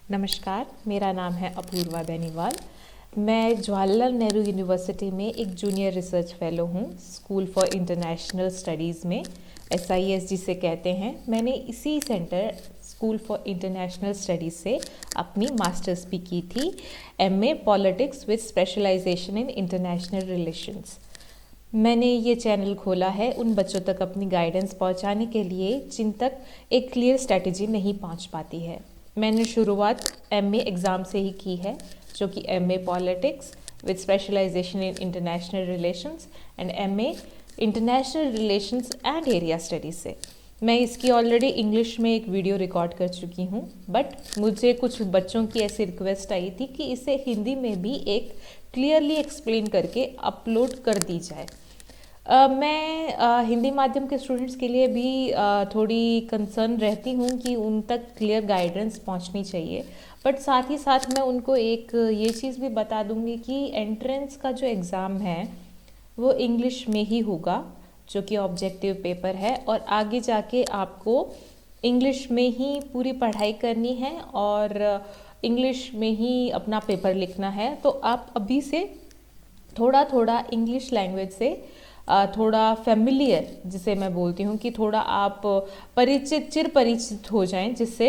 नमस्कार, मेरा नाम है अपूर्वा बेनीवाल। मैं जवाहरलाल नेहरू यूनिवर्सिटी में एक जूनियर रिसर्च फेलो हूँ, स्कूल फॉर इंटरनेशनल स्टडीज़ में, SIS जिसे कहते हैं। मैंने इसी centre school for international studies से अपनी मास्टर्स भी की थी, MA politics with specialization in international relations. मैंने ये चैनल खोला है उन बच्चों तक अपनी गाइडेंस पहुंचाने के लिए जिन तक एक क्लियर स्ट्रैटेजी नहीं पहुंच पाती है। मैंने शुरुआत MA एग्ज़ाम से ही की है, जो कि MA politics with specialization in international relations and MA international relations and area studies से। मैं इसकी ऑलरेडी इंग्लिश में एक वीडियो रिकॉर्ड कर चुकी हूँ, बट मुझे कुछ बच्चों की ऐसी रिक्वेस्ट आई थी कि इसे हिंदी में भी एक क्लियरली एक्सप्लेन करके अपलोड कर दी जाए। मैं हिंदी माध्यम के स्टूडेंट्स के लिए भी थोड़ी कंसर्न रहती हूँ कि उन तक क्लियर गाइडेंस पहुँचनी चाहिए, बट साथ ही साथ मैं उनको एक ये चीज़ भी बता दूँगी कि एंट्रेंस का जो एग्ज़ाम है वो इंग्लिश में ही होगा, जो कि ऑब्जेक्टिव पेपर है, और आगे जाके आपको इंग्लिश में ही पूरी पढ़ाई करनी है और इंग्लिश में ही अपना पेपर लिखना है। तो आप अभी से थोड़ा थोड़ा इंग्लिश लैंग्वेज से थोड़ा फेमिलियर, जिसे मैं बोलती हूँ कि थोड़ा आप चिर परिचित हो जाएं, जिससे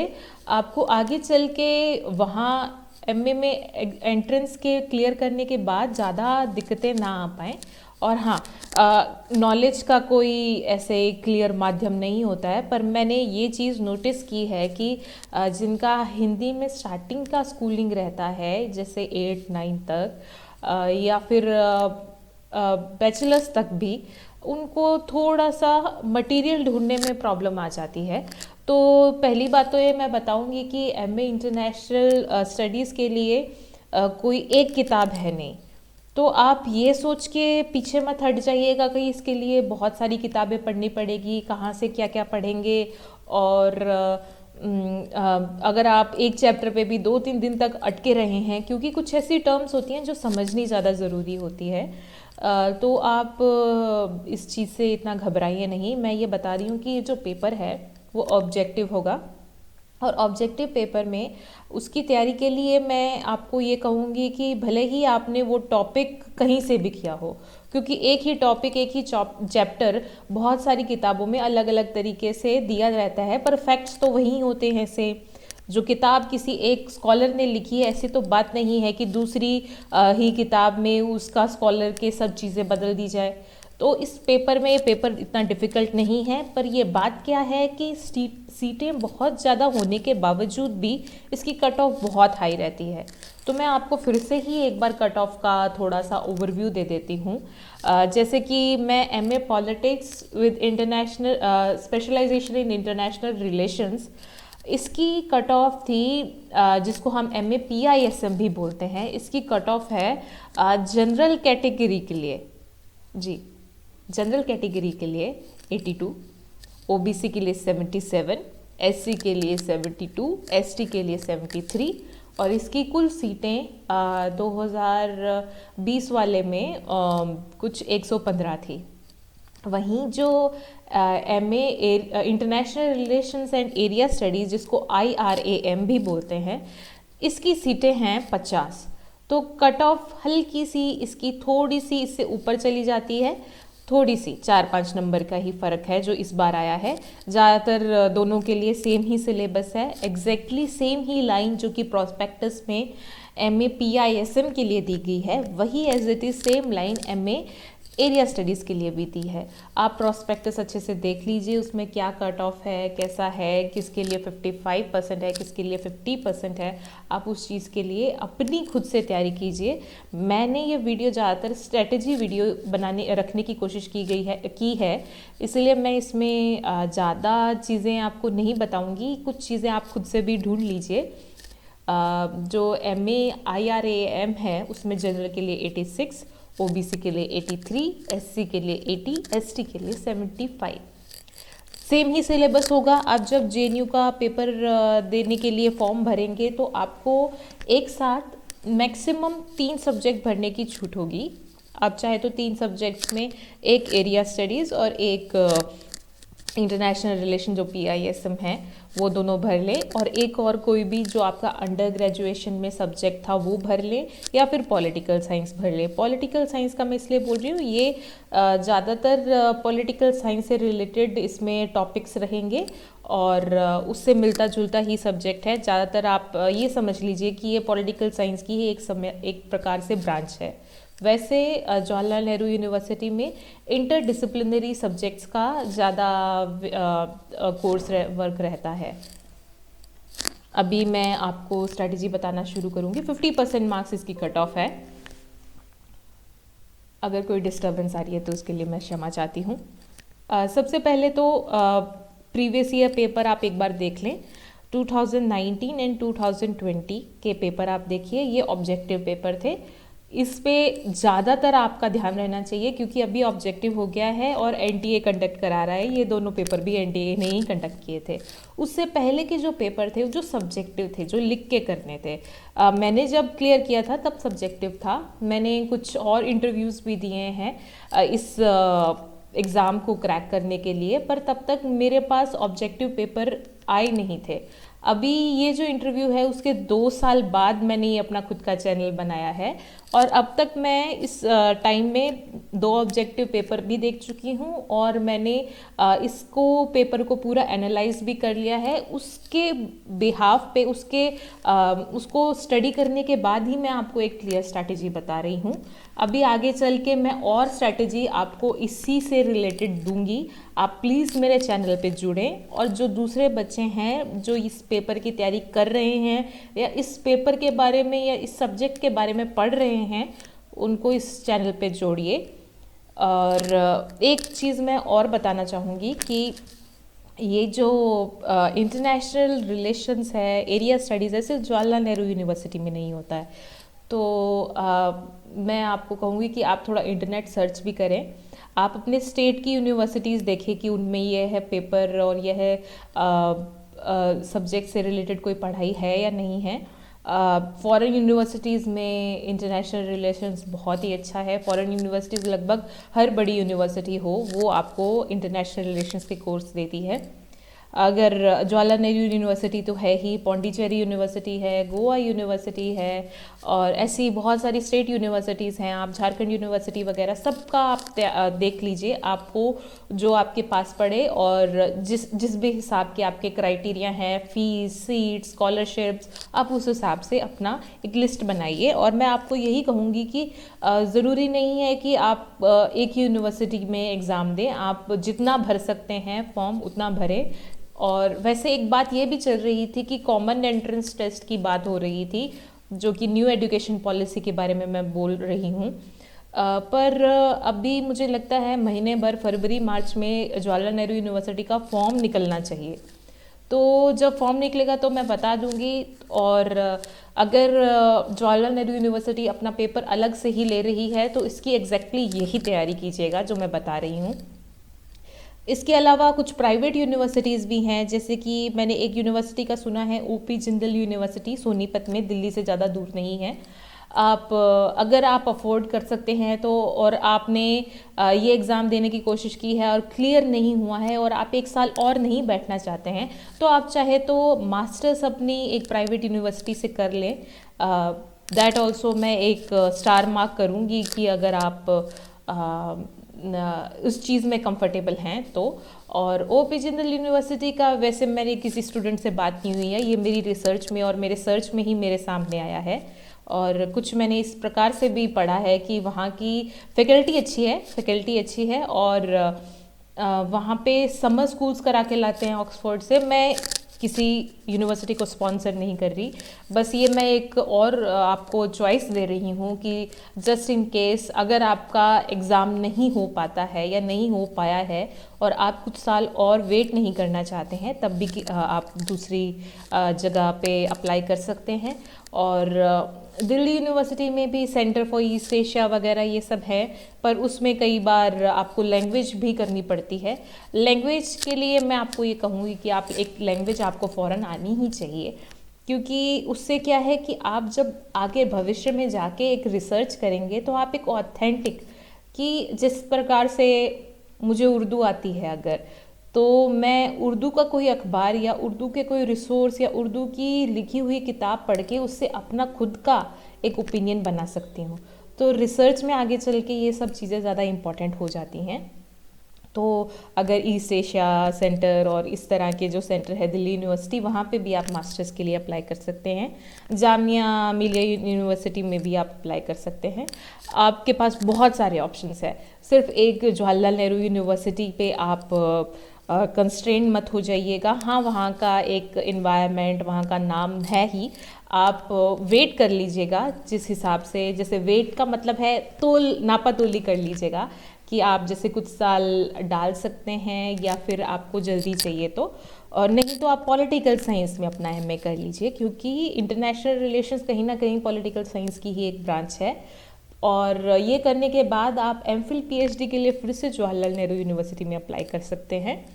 आपको आगे चल के वहाँ MA में एंट्रेंस के क्लियर करने के बाद ज़्यादा दिक्कतें ना आ पाएँ। और हाँ, नॉलेज का कोई ऐसे क्लियर माध्यम नहीं होता है, पर मैंने ये चीज़ नोटिस की है कि जिनका हिंदी में स्टार्टिंग का स्कूलिंग रहता है, जैसे 8-9 तक या फिर बैचलर्स तक भी, उनको थोड़ा सा मटेरियल ढूंढने में प्रॉब्लम आ जाती है। तो पहली बात तो ये मैं बताऊंगी कि MA इंटरनेशनल स्टडीज़ के लिए कोई एक किताब है नहीं। तो आप ये सोच के पीछे मत हट जाइएगा कि इसके लिए बहुत सारी किताबें पढ़नी पड़ेगी, कहाँ से क्या क्या पढ़ेंगे। और अगर आप एक चैप्टर पे भी 2-3 दिन तक अटके रहे हैं, क्योंकि कुछ ऐसी टर्म्स होती हैं जो समझनी ज़्यादा ज़रूरी होती है, तो आप इस चीज़ से इतना घबराइए नहीं। मैं ये बता रही हूँ कि ये जो पेपर है वो ऑब्जेक्टिव होगा, और ऑब्जेक्टिव पेपर में उसकी तैयारी के लिए मैं आपको ये कहूँगी कि भले ही आपने वो टॉपिक कहीं से भी किया हो, क्योंकि एक ही टॉपिक, एक ही चैप्टर बहुत सारी किताबों में अलग अलग तरीके से दिया रहता है, पर फैक्ट्स तो वही होते हैं सेम। जो किताब किसी एक स्कॉलर ने लिखी है, ऐसी तो बात नहीं है कि दूसरी ही किताब में उसका स्कॉलर के सब चीज़ें बदल दी जाए। तो इस पेपर में, ये पेपर इतना डिफ़िकल्ट नहीं है, पर ये बात क्या है कि सीटें बहुत ज़्यादा होने के बावजूद भी इसकी कट ऑफ बहुत हाई रहती है। तो मैं आपको फिर से ही एक बार कट ऑफ का थोड़ा सा ओवरव्यू दे देती हूँ। जैसे कि मैं MA politics with international specialization in international relations, इसकी कट ऑफ थी, जिसको हम MA PISM भी बोलते हैं, इसकी कट ऑफ है जनरल कैटेगरी के लिए, जी, जनरल कैटेगरी के लिए 82, OBC के लिए 77, SC के लिए 72, ST के लिए 73, और इसकी कुल सीटें 2020 वाले में कुछ 115 थी। वहीं जो MA international relations and area studies, जिसको IRAM भी बोलते हैं, इसकी सीटें हैं 50। तो कट ऑफ हल्की सी इसकी थोड़ी सी इससे ऊपर चली जाती है, थोड़ी सी 4-5 नंबर का ही फ़र्क है जो इस बार आया है। ज़्यादातर दोनों के लिए सेम ही सिलेबस है, एग्जैक्टली सेम ही लाइन जो कि प्रॉस्पेक्टस में MA PISM के लिए दी गई है, वही as it is same line MA area studies के लिए भी दी है। आप प्रॉस्पेक्टस अच्छे से देख लीजिए, उसमें क्या कट ऑफ है, कैसा है, किसके लिए 55% है, किसके लिए 50% है। आप उस चीज़ के लिए अपनी खुद से तैयारी कीजिए। मैंने ये वीडियो ज़्यादातर स्ट्रेटजी वीडियो रखने की कोशिश की है, इसलिए मैं इसमें ज़्यादा चीज़ें आपको नहीं बताऊँगी। कुछ चीज़ें आप खुद से भी ढूंढ लीजिए। जो MA IRAM है उसमें जनरल के लिए 86, OBC के लिए 83, SC के लिए 80, ST के लिए 75। सेम ही सिलेबस होगा। आप जब JNU का पेपर देने के लिए फॉर्म भरेंगे तो आपको एक साथ मैक्सिमम 3 सब्जेक्ट भरने की छूट होगी। आप चाहे तो 3 सब्जेक्ट्स में एक एरिया स्टडीज़ और एक इंटरनेशनल रिलेशन जो PISM है वो दोनों भर लें, और एक और कोई भी जो आपका अंडर ग्रेजुएशन में सब्जेक्ट था वो भर लें, या फिर पॉलिटिकल साइंस भर लें। पॉलिटिकल साइंस का मैं इसलिए बोल रही हूँ, ये ज़्यादातर पॉलिटिकल साइंस से रिलेटेड इसमें टॉपिक्स रहेंगे और उससे मिलता जुलता ही सब्जेक्ट है। ज़्यादातर आप ये समझ लीजिए कि ये पॉलिटिकल साइंस की ही एक प्रकार से ब्रांच है। वैसे जवाहरलाल नेहरू यूनिवर्सिटी में इंटरडिसिप्लिनरी सब्जेक्ट्स का ज़्यादा कोर्स वर्क रहता है। अभी मैं आपको स्ट्रैटेजी बताना शुरू करूँगी। 50% मार्क्स इसकी कट ऑफ है। अगर कोई डिस्टर्बेंस आ रही है तो उसके लिए मैं क्षमा चाहती हूँ। सबसे पहले तो प्रीवियस ईयर पेपर आप एक बार देख लें। 2019 एंड 2020 के पेपर आप देखिए, ये ऑब्जेक्टिव पेपर थे। इस पे ज़्यादातर आपका ध्यान रहना चाहिए क्योंकि अभी ऑब्जेक्टिव हो गया है और एनटीए कंडक्ट करा रहा है। ये दोनों पेपर भी एनटीए ने ही कंडक्ट किए थे। उससे पहले के जो पेपर थे जो सब्जेक्टिव थे, जो लिख के करने थे। मैंने जब क्लियर किया था तब सब्जेक्टिव था। मैंने कुछ और इंटरव्यूज़ भी दिए हैं इस एग्ज़ाम को क्रैक करने के लिए, पर तब तक मेरे पास ऑब्जेक्टिव पेपर आए नहीं थे। अभी ये जो इंटरव्यू है उसके 2 साल बाद मैंने ये अपना खुद का चैनल बनाया है और अब तक मैं इस टाइम में 2 ऑब्जेक्टिव पेपर भी देख चुकी हूँ और मैंने इसको पेपर को पूरा एनालाइज भी कर लिया है। उसके बिहाफ पे उसको स्टडी करने के बाद ही मैं आपको एक क्लियर स्ट्रैटेजी बता रही हूँ। अभी आगे चल के मैं और स्ट्रैटेजी आपको इसी से रिलेटेड दूंगी। आप प्लीज़ मेरे चैनल पे जुड़ें और जो दूसरे बच्चे हैं जो इस पेपर की तैयारी कर रहे हैं या इस पेपर के बारे में या इस सब्जेक्ट के बारे में पढ़ रहे हैं, उनको इस चैनल पे जोड़िए। और एक चीज़ मैं और बताना चाहूँगी कि ये जो इंटरनेशनल रिलेशंस है, एरिया स्टडीज़ है, सिर्फ जवाहरलाल नेहरू यूनिवर्सिटी में नहीं होता है। तो मैं आपको कहूँगी कि आप थोड़ा इंटरनेट सर्च भी करें। आप अपने स्टेट की यूनिवर्सिटीज़ देखें कि उनमें यह है पेपर और यह है सब्जेक्ट से रिलेटेड कोई पढ़ाई है या नहीं है। फॉरेन यूनिवर्सिटीज़ में इंटरनेशनल रिलेशंस बहुत ही अच्छा है। फॉरेन यूनिवर्सिटीज़ लगभग हर बड़ी यूनिवर्सिटी हो वो आपको इंटरनेशनल रिलेशंस के कोर्स देती है। अगर जवाहरलाल नेहरू यूनिवर्सिटी तो है ही, पौंडीचेरी यूनिवर्सिटी है, गोवा यूनिवर्सिटी है और ऐसी बहुत सारी स्टेट यूनिवर्सिटीज़ हैं। आप झारखंड यूनिवर्सिटी वगैरह सबका आप देख लीजिए, आपको जो आपके पास पड़े और जिस भी हिसाब के आपके क्राइटेरिया हैं, फ़ीस, सीट्स, स्कॉलरशिप्स, आप उस हिसाब से अपना एक लिस्ट बनाइए। और मैं आपको यही कहूँगी कि ज़रूरी नहीं है कि आप एक यूनिवर्सिटी में एग्ज़ाम दें। आप जितना भर सकते हैं फॉर्म उतना भरें। और वैसे एक बात ये भी चल रही थी कि कॉमन एंट्रेंस टेस्ट की बात हो रही थी, जो कि न्यू एजुकेशन पॉलिसी के बारे में मैं बोल रही हूँ। पर अभी मुझे लगता है महीने भर फरवरी मार्च में जवाहरलाल नेहरू यूनिवर्सिटी का फॉर्म निकलना चाहिए। तो जब फॉर्म निकलेगा तो मैं बता दूंगी। और अगर जवाहरलाल नेहरू यूनिवर्सिटी अपना पेपर अलग से ही ले रही है तो इसकी एग्जैक्टली यही तैयारी कीजिएगा जो मैं बता रही हूँ। इसके अलावा कुछ प्राइवेट यूनिवर्सिटीज़ भी हैं, जैसे कि मैंने एक यूनिवर्सिटी का सुना है, ओपी जिंदल यूनिवर्सिटी, सोनीपत में, दिल्ली से ज़्यादा दूर नहीं है। अगर आप अफोर्ड कर सकते हैं तो, और आपने ये एग्ज़ाम देने की कोशिश की है और क्लियर नहीं हुआ है और आप 1 साल और नहीं बैठना चाहते हैं, तो आप चाहे तो मास्टर्स अपनी एक प्राइवेट यूनिवर्सिटी से कर लें। दैट ऑल्सो मैं एक स्टार मार्क करूँगी कि अगर आप उस चीज़ में कंफर्टेबल हैं तो। और ओपी जिंदल यूनिवर्सिटी का वैसे मेरी किसी स्टूडेंट से बात नहीं हुई है, ये मेरी रिसर्च में और मेरे सर्च में ही मेरे सामने आया है। और कुछ मैंने इस प्रकार से भी पढ़ा है कि वहाँ की फैकल्टी अच्छी है और वहाँ पे समर स्कूल्स करा के लाते हैं ऑक्सफोर्ड से। मैं किसी यूनिवर्सिटी को स्पॉन्सर नहीं कर रही, बस ये मैं एक और आपको चॉइस दे रही हूँ कि जस्ट इन केस अगर आपका एग्ज़ाम नहीं हो पाता है या नहीं हो पाया है और आप कुछ साल और वेट नहीं करना चाहते हैं, तब भी आप दूसरी जगह पे अप्लाई कर सकते हैं। और दिल्ली यूनिवर्सिटी में भी सेंटर फॉर ईस्ट एशिया वगैरह ये सब है, पर उसमें कई बार आपको लैंग्वेज भी करनी पड़ती है। लैंग्वेज के लिए मैं आपको ये कहूँगी कि आप एक लैंग्वेज आपको फ़ौरन आनी ही चाहिए, क्योंकि उससे क्या है कि आप जब आगे भविष्य में जाके एक रिसर्च करेंगे तो आप एक ऑथेंटिक, कि जिस प्रकार से मुझे उर्दू आती है अगर, तो मैं उर्दू का कोई अखबार या उर्दू के कोई रिसोर्स या उर्दू की लिखी हुई किताब पढ़ के उससे अपना खुद का एक ओपिनियन बना सकती हूँ। तो रिसर्च में आगे चल के ये सब चीज़ें ज़्यादा इम्पॉर्टेंट हो जाती हैं। तो अगर ईस्ट एशिया सेंटर और इस तरह के जो सेंटर है दिल्ली यूनिवर्सिटी, वहाँ पे भी आप मास्टर्स के लिए अप्लाई कर सकते हैं। जामिया मिलिया यूनिवर्सिटी में भी आप अप्लाई कर सकते हैं। आपके पास बहुत सारे ऑप्शंस है। सिर्फ एक जवाहरलाल नेहरू यूनिवर्सिटी पे आप कंस्ट्रेंट मत हो जाइएगा। हाँ, वहाँ का एक इन्वायरमेंट, वहाँ का नाम है ही। आप वेट कर लीजिएगा जिस हिसाब से, जैसे वेट का मतलब है तोल नापा तोली कर लीजिएगा कि आप जैसे कुछ साल डाल सकते हैं या फिर आपको जल्दी चाहिए तो, और नहीं तो आप पॉलिटिकल साइंस में अपना एमए कर लीजिए, क्योंकि इंटरनेशनल रिलेशंस कहीं ना कहीं पॉलिटिकल साइंस की ही एक ब्रांच है। और ये करने के बाद आप एमफिल पीएचडी के लिए फिर से जवाहरलाल नेहरू यूनिवर्सिटी में अप्लाई कर सकते हैं।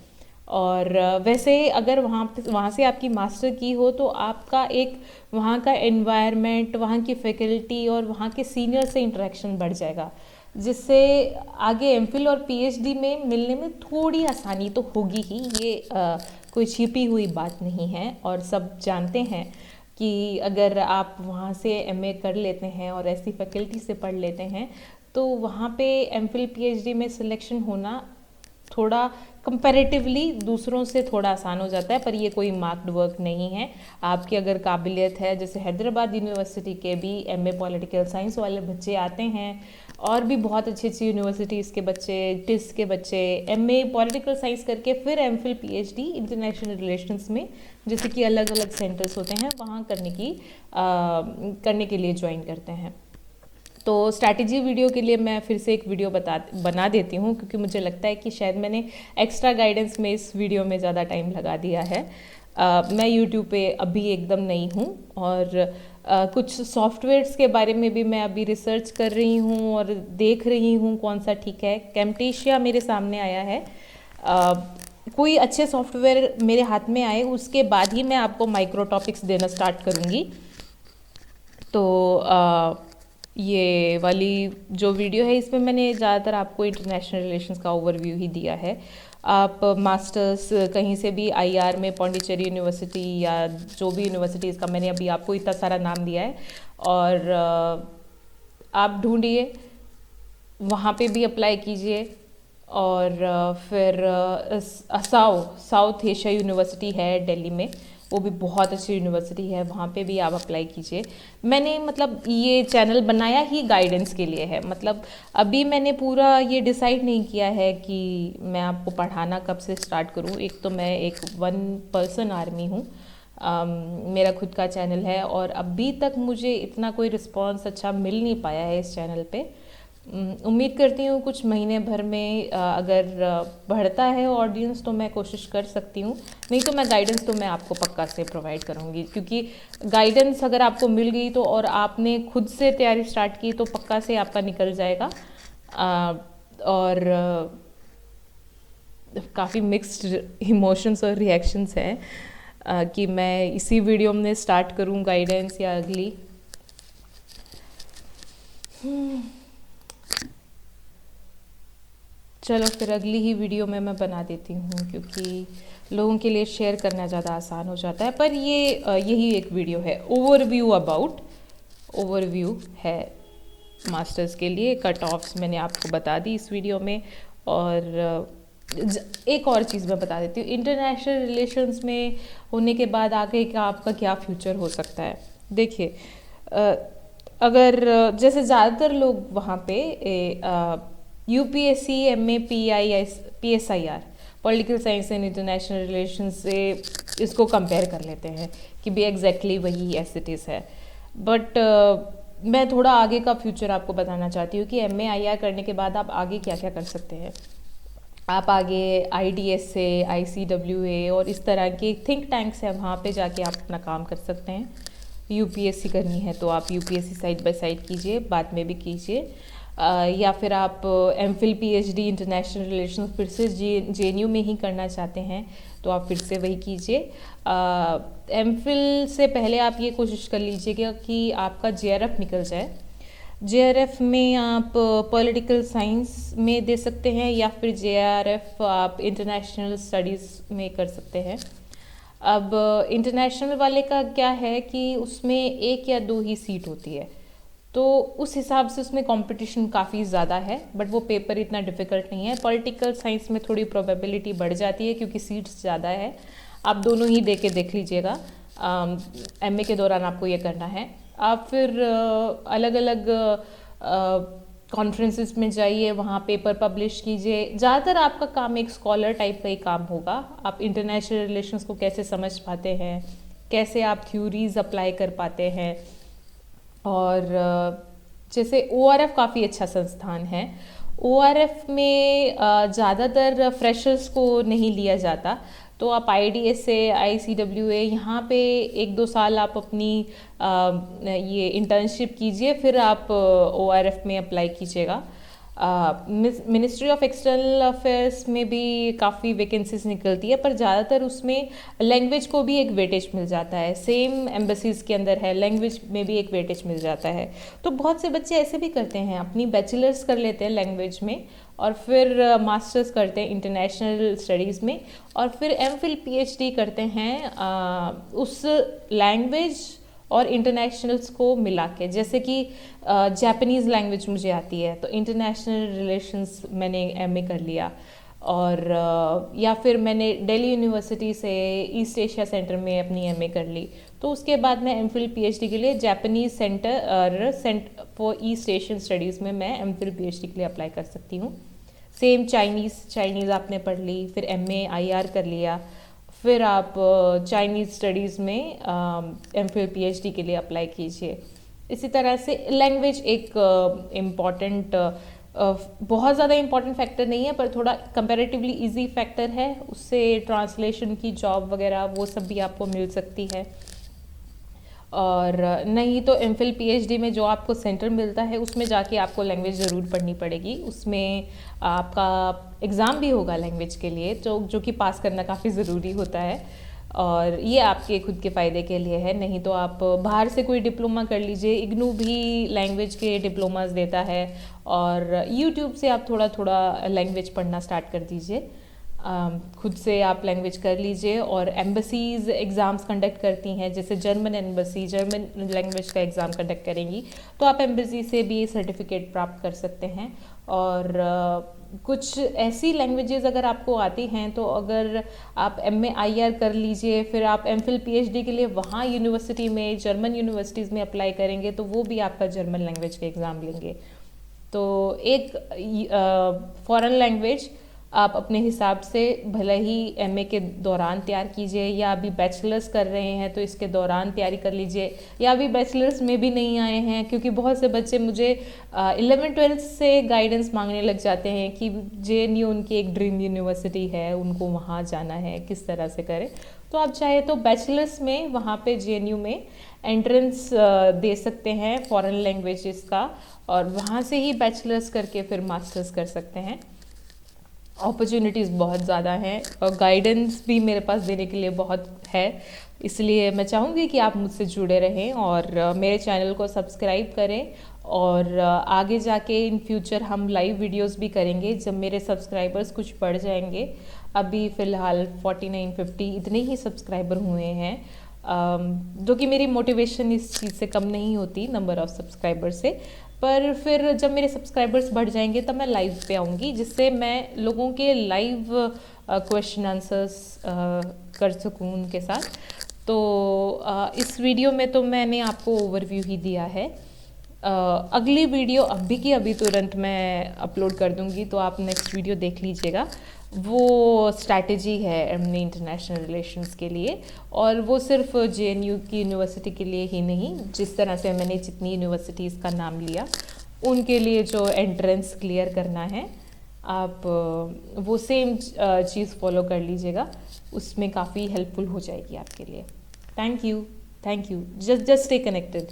और वैसे अगर वहाँ से आपकी मास्टर की हो तो आपका एक वहाँ का एनवायरनमेंट, वहाँ की फैकल्टी और वहाँ के सीनियर से इंटरेक्शन बढ़ जाएगा, जिससे आगे एमफिल और पीएचडी में मिलने में थोड़ी आसानी तो होगी ही। ये कोई छिपी हुई बात नहीं है और सब जानते हैं कि अगर आप वहाँ से एमए कर लेते हैं और ऐसी फैकल्टी से पढ़ लेते हैं तो वहाँ पे एमफिल पीएचडी में सिलेक्शन होना थोड़ा कंपैरेटिवली दूसरों से थोड़ा आसान हो जाता है। पर ये कोई मार्क्ड वर्क नहीं है। आपकी अगर काबिलियत है, जैसे हैदराबाद यूनिवर्सिटी के भी एमए पॉलिटिकल साइंस वाले बच्चे आते हैं और भी बहुत अच्छी अच्छी यूनिवर्सिटीज़ के बच्चे, टिस के बच्चे एमए पॉलिटिकल साइंस करके फिर एमफिल पीएचडी इंटरनेशनल रिलेशंस में, जैसे कि अलग अलग सेंटर्स होते हैं, वहाँ करने के लिए ज्वाइन करते हैं। तो स्ट्रैटेजी वीडियो के लिए मैं फिर से एक वीडियो बना देती हूँ, क्योंकि मुझे लगता है कि शायद मैंने एक्स्ट्रा गाइडेंस में इस वीडियो में ज़्यादा टाइम लगा दिया है। मैं यूट्यूब पे अभी एकदम नई हूँ और कुछ सॉफ्टवेयर्स के बारे में भी मैं अभी रिसर्च कर रही हूँ और देख रही हूँ कौन सा ठीक है। कैम्टेशिया मेरे सामने आया है। कोई अच्छे सॉफ्टवेयर मेरे हाथ में आए उसके बाद ही मैं आपको माइक्रो टॉपिक्स देना स्टार्ट करूँगी। तो ये वाली जो वीडियो है इसमें मैंने ज़्यादातर आपको इंटरनेशनल रिलेशंस का ओवरव्यू ही दिया है। आप मास्टर्स कहीं से भी आईआर में, पौंडीचेरी यूनिवर्सिटी या जो भी यूनिवर्सिटीज़ का मैंने अभी आपको इतना सारा नाम दिया है, और आप ढूंढिए, वहाँ पे भी अप्लाई कीजिए। और फिर साउथ एशिया यूनिवर्सिटी है दिल्ली में, वो भी बहुत अच्छी यूनिवर्सिटी है, वहाँ पे भी आप अप्लाई कीजिए। मैंने मतलब ये चैनल बनाया ही गाइडेंस के लिए है। मतलब अभी मैंने पूरा ये डिसाइड नहीं किया है कि मैं आपको पढ़ाना कब से स्टार्ट करूँ। एक तो मैं एक 1 पर्सन आर्मी हूँ, मेरा खुद का चैनल है और अभी तक मुझे इतना कोई रिस्पॉन्स अच्छा मिल नहीं पाया है इस चैनल पे। उम्मीद करती हूँ कुछ महीने भर में अगर बढ़ता है ऑडियंस तो मैं कोशिश कर सकती हूँ, नहीं तो मैं गाइडेंस तो मैं आपको पक्का से प्रोवाइड करूँगी। क्योंकि गाइडेंस अगर आपको मिल गई तो और आपने खुद से तैयारी स्टार्ट की तो पक्का से आपका निकल जाएगा। और काफ़ी मिक्स्ड इमोशंस और रिएक्शंस हैं कि मैं इसी वीडियो में स्टार्ट करूँ गाइडेंस या अगली। चलो फिर अगली ही वीडियो में मैं बना देती हूँ, क्योंकि लोगों के लिए शेयर करना ज़्यादा आसान हो जाता है। पर यही एक वीडियो है, ओवरव्यू है मास्टर्स के लिए। कट ऑफ्स मैंने आपको बता दी इस वीडियो में। और एक और चीज़ मैं बता देती हूँ, इंटरनेशनल रिलेशंस में होने के बाद आगे का आपका क्या फ्यूचर हो सकता है। देखिए, अगर जैसे ज़्यादातर लोग वहाँ पे UPSC, MA, PSIR, political science and international relations से इसको कंपेयर कर लेते हैं कि भी एग्जैक्टली वही एज इट इज़ है। बट मैं थोड़ा आगे का फ्यूचर आपको बताना चाहती हूँ कि एमए आईआर करने के बाद आप आगे क्या क्या कर सकते हैं। आप आगे आईडीएस से, आईसीडब्ल्यूए और इस तरह के थिंक टैंक्स है, वहाँ पे जाके आप अपना काम कर सकते हैं। यूपीएससी करनी है तो आप यूपीएससी साइड बाय साइड कीजिए, बाद में भी कीजिए। या फिर आप एमफिल पीएचडी इंटरनेशनल रिलेशंस फिर से जेएनयू में ही करना चाहते हैं तो आप फिर से वही कीजिए। एमफिल से पहले आप ये कोशिश कर लीजिएगा कि आपका जेआरएफ निकल जाए। JRF में आप पॉलिटिकल साइंस में दे सकते हैं या फिर JRF आप इंटरनेशनल स्टडीज़ में कर सकते हैं। अब इंटरनेशनल वाले का क्या है कि उसमें एक या दो ही सीट होती है, तो उस हिसाब से उसमें कंपटीशन काफ़ी ज़्यादा है, बट वो पेपर इतना डिफ़िकल्ट नहीं है। पॉलिटिकल साइंस में थोड़ी प्रोबेबिलिटी बढ़ जाती है क्योंकि सीट्स ज़्यादा है। आप दोनों ही दे के देख लीजिएगा, MA के दौरान आपको ये करना है। आप फिर अलग अलग कॉन्फ्रेंसेस में जाइए, वहाँ पेपर पब्लिश कीजिए। ज़्यादातर आपका काम एक स्कॉलर टाइप का ही काम होगा। आप इंटरनेशनल रिलेशंस को कैसे समझ पाते हैं, कैसे आप थ्योरीज अप्लाई कर पाते हैं। और जैसे ORF काफ़ी अच्छा संस्थान है। ORF में ज़्यादातर फ्रेशर्स को नहीं लिया जाता, तो आप IDSA, ICWA यहाँ पे 1-2 साल आप अपनी ये इंटर्नशिप कीजिए, फिर आप ORF में अप्लाई कीजिएगा। मिनिस्ट्री ऑफ एक्सटर्नल अफेयर्स में भी काफ़ी वैकेंसीज निकलती है, पर ज़्यादातर उसमें लैंग्वेज को भी एक वेटेज मिल जाता है। सेम एम्बेसीज के अंदर है, लैंग्वेज में भी एक वेटेज मिल जाता है। तो बहुत से बच्चे ऐसे भी करते हैं, अपनी बैचलर्स कर लेते हैं लैंग्वेज में और फिर मास्टर्स करते हैं इंटरनेशनल स्टडीज़ में, और फिर MPhil PhD करते हैं उस लैंग्वेज और इंटरनेशनल्स को मिला के। जैसे कि जापानीज़ लैंग्वेज मुझे आती है, तो इंटरनेशनल रिलेशंस मैंने MA कर लिया, और या फिर मैंने दिल्ली यूनिवर्सिटी से ईस्ट एशिया सेंटर में अपनी MA कर ली, तो उसके बाद मैं MPhil PhD के लिए Japanese centre for east Asian studies में मैं MPhil PhD के लिए अप्लाई कर सकती हूँ। सेम चाइनीज़ आपने पढ़ ली, फिर MA IR कर लिया, फिर आप चाइनीज़ स्टडीज़ में MPhil PhD के लिए अप्लाई कीजिए। इसी तरह से लैंग्वेज एक इम्पॉर्टेंट, बहुत ज़्यादा इम्पॉर्टेंट फैक्टर नहीं है, पर थोड़ा कंपैरेटिवली इजी फैक्टर है। उससे ट्रांसलेशन की जॉब वगैरह वो सब भी आपको मिल सकती है। और नहीं तो MPhil PhD में जो आपको सेंटर मिलता है उसमें जाके आपको लैंग्वेज ज़रूर पढ़नी पड़ेगी। उसमें आपका एग्ज़ाम भी होगा लैंग्वेज के लिए, जो कि पास करना काफ़ी ज़रूरी होता है, और ये आपके खुद के फ़ायदे के लिए है। नहीं तो आप बाहर से कोई डिप्लोमा कर लीजिए, IGNOU भी लैंग्वेज के डिप्लोमास देता है, और यूट्यूब से आप थोड़ा थोड़ा लैंग्वेज पढ़ना स्टार्ट कर दीजिए। खुद से आप लैंग्वेज कर लीजिए। और एम्बसीज़ एग्ज़ाम्स कंडक्ट करती हैं, जैसे जर्मन एम्बसी जर्मन लैंग्वेज का एग्ज़ाम कंडक्ट करेंगी, तो आप एम्बसी से भी सर्टिफिकेट प्राप्त कर सकते हैं। और कुछ ऐसी लैंग्वेजेस अगर आपको आती हैं, तो अगर आप MA IR कर लीजिए, फिर आप MPhil PhD के लिए वहाँ यूनिवर्सिटी में, जर्मन यूनिवर्सिटीज़ में अप्लाई करेंगे, तो वो भी आपका जर्मन लैंग्वेज का एग्ज़ाम लेंगे। तो एक फॉरेन लैंग्वेज आप अपने हिसाब से भले ही MA के दौरान तैयार कीजिए, या अभी बैचलर्स कर रहे हैं तो इसके दौरान तैयारी कर लीजिए, या अभी बैचलर्स में भी नहीं आए हैं, क्योंकि बहुत से बच्चे मुझे 11th-12th से गाइडेंस मांगने लग जाते हैं कि JNU उनकी एक ड्रीम यूनिवर्सिटी है, उनको वहाँ जाना है, किस तरह से करें। तो आप चाहे तो बैचलर्स में वहाँ पे JNU में एंट्रेंस दे सकते हैं फॉरेन लैंग्वेजेस का, और वहाँ से ही बैचलर्स करके फिर मास्टर्स कर सकते हैं। अपॉर्चुनिटीज़ बहुत ज़्यादा हैं, और गाइडेंस भी मेरे पास देने के लिए बहुत है। इसलिए मैं चाहूँगी कि आप मुझसे जुड़े रहें और मेरे चैनल को सब्सक्राइब करें, और आगे जाके इन फ्यूचर हम लाइव वीडियोस भी करेंगे जब मेरे सब्सक्राइबर्स कुछ बढ़ जाएंगे। अभी फ़िलहाल 49-50 इतने ही सब्सक्राइबर हुए हैं, जो कि मेरी मोटिवेशन इस चीज़ से कम नहीं होती नंबर ऑफ़ सब्सक्राइबर से। पर फिर जब मेरे सब्सक्राइबर्स बढ़ जाएंगे तब मैं लाइव पे आऊँगी, जिससे मैं लोगों के लाइव क्वेश्चन आंसर्स कर सकूँ उनके साथ। तो इस वीडियो में तो मैंने आपको ओवरव्यू ही दिया है। अगली वीडियो अभी की अभी तुरंत मैं अपलोड कर दूँगी, तो आप नेक्स्ट वीडियो देख लीजिएगा। वो स्ट्रैटेजी है MA इंटरनेशनल रिलेशंस के लिए, और वो सिर्फ JNU की यूनिवर्सिटी के लिए ही नहीं, जिस तरह से मैंने जितनी यूनिवर्सिटीज़ का नाम लिया उनके लिए जो एंट्रेंस क्लियर करना है, आप वो सेम चीज़ फॉलो कर लीजिएगा, उसमें काफ़ी हेल्पफुल हो जाएगी आपके लिए। Thank you, just stay connected.